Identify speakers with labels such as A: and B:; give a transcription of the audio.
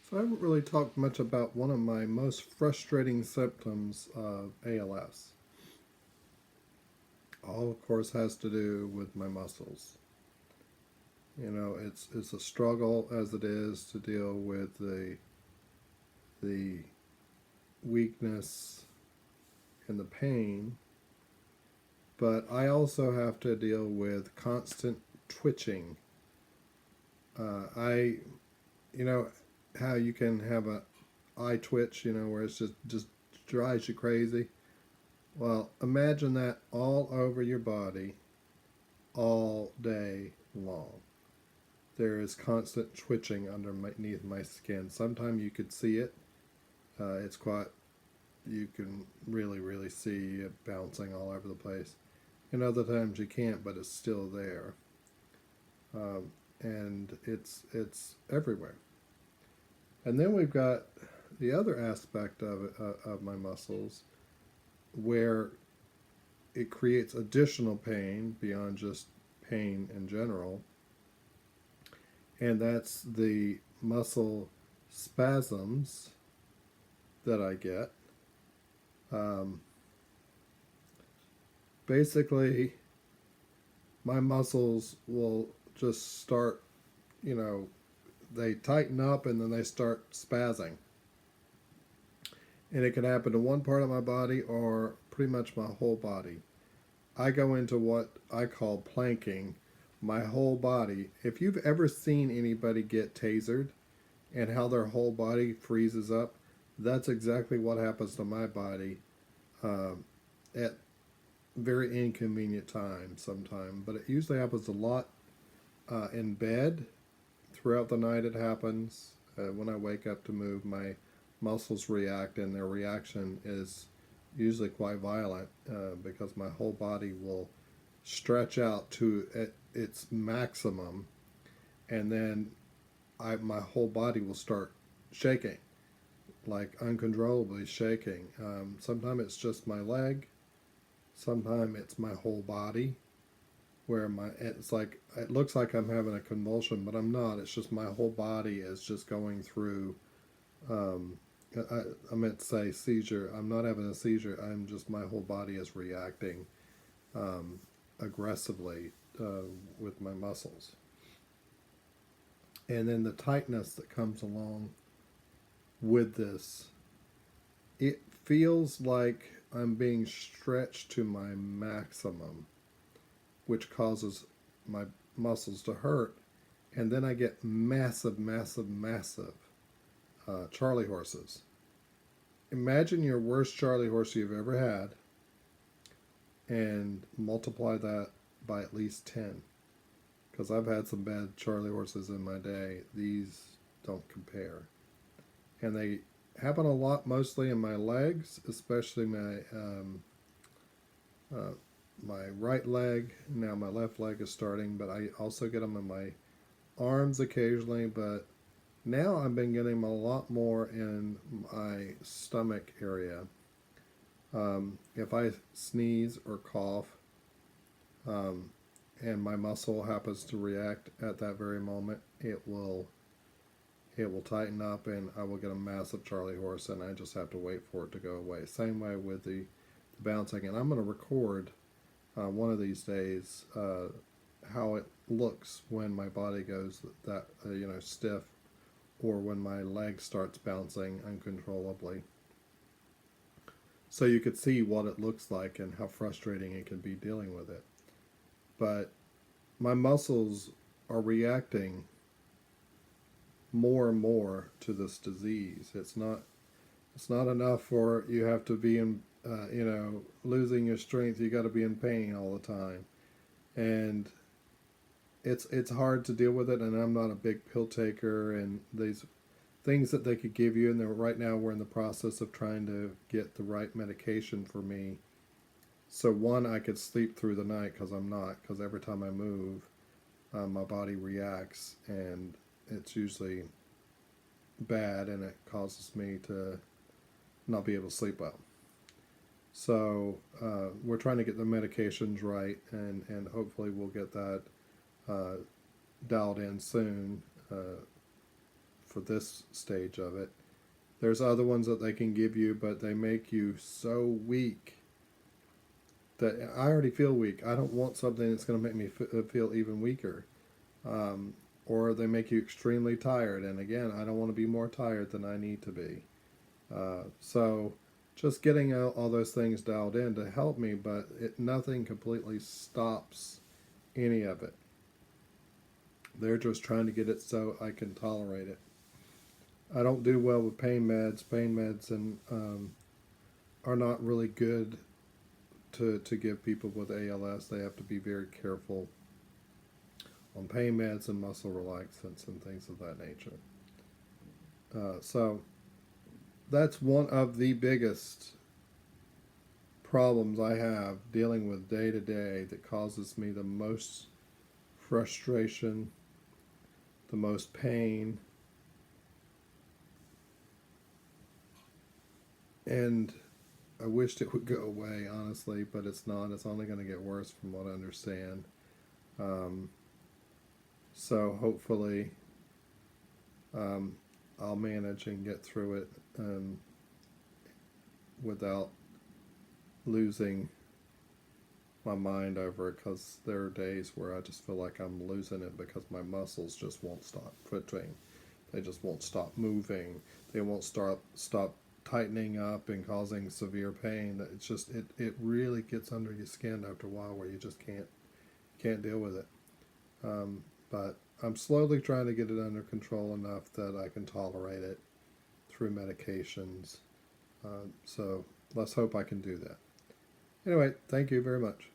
A: So I haven't really talked much about one of my most frustrating symptoms of ALS. All, of course, has to do with my muscles. It's a struggle as it is to deal with the weakness and the pain, but I also have to deal with constant twitching. I, you know, how you can have a eye twitch, where it's just drives you crazy. Well, imagine that all over your body all day long. There is constant twitching underneath my skin. Sometimes you could see it. It's quite, you can really, really see it bouncing all over the place. And other times you can't, but it's still there. And it's everywhere. And then we've got the other aspect of it, of my muscles, where it creates additional pain beyond just pain in general, and that's the muscle spasms that I get. Um, Basically, my muscles will just start, you know, they tighten up and then they start spazzing. And it can happen to one part of my body or pretty much my whole body. I go into what I call planking my whole body. If you've ever seen anybody get tasered and how their whole body freezes up, that's exactly what happens to my body at very inconvenient times sometimes. But it usually happens a lot in bed. Throughout the night, it happens. When I wake up to move, my muscles react, and their reaction is usually quite violent because my whole body will stretch out to its maximum, and then my whole body will start shaking, like uncontrollably shaking. Sometimes it's just my leg, sometimes it's my whole body, where it's like it looks like I'm having a convulsion, but I'm not. It's just my whole body is just going through. Um, I meant to say seizure. I'm not having a seizure. I'm just my whole body is reacting um, aggressively with my muscles, and then the tightness that comes along with this. It feels like I'm being stretched to my maximum, which causes my muscles to hurt, and then I get massive, massive, massive Charlie horses. Imagine your worst Charlie horse you've ever had and multiply that by at least 10. Because I've had some bad Charlie horses in my day. These don't compare. And they happen a lot mostly in my legs, especially uh, my right leg. Now my left leg is starting, but I also get them in my arms occasionally. But now I've been getting them a lot more in my stomach area. If I sneeze or cough, um, and my muscle happens to react at that very moment, it will tighten up, and I will get a massive Charlie horse, and I just have to wait for it to go away. Same way with the bouncing, and I'm going to record one of these days how it looks when my body goes that stiff, or when my leg starts bouncing uncontrollably. So you could see what it looks like and how frustrating it can be dealing with it. But my muscles are reacting more and more to this disease. It's not enough for you have to be in losing your strength. You got to be in pain all the time, and it's hard to deal with it. And I'm not a big pill taker, and these things that they could give you. And right now we're in the process of trying to get the right medication for me. So one, I could sleep through the night because I'm not, because every time I move, my body reacts, and it's usually bad, and it causes me to not be able to sleep well. So we're trying to get the medications right, and hopefully we'll get that uh, dialed in soon for this stage of it. There's other ones that they can give you, but they make you so weak that I already feel weak. I don't want something that's going to make me feel even weaker. Or they make you extremely tired, and again, I don't want to be more tired than I need to be. So just getting all those things dialed in to help me, but nothing completely stops any of it. They're just trying to get it so I can tolerate it. I don't do well with pain meds. Pain meds are not really good to give people with ALS. They have to be very careful on pain meds and muscle relaxants and things of that nature. So that's one of the biggest problems I have dealing with day to day that causes me the most frustration, the most pain, and I wished it would go away, honestly, but it's not. It's only going to get worse from what I understand. So hopefully I'll manage and get through it without losing my mind over it, because there are days where I just feel like I'm losing it because my muscles just won't stop twitching. They just won't stop moving. They won't stop tightening up and causing severe pain. It's just it really gets under your skin after a while where you just can't deal with it. But I'm slowly trying to get it under control enough that I can tolerate it through medications. So let's hope I can do that. Anyway, thank you very much.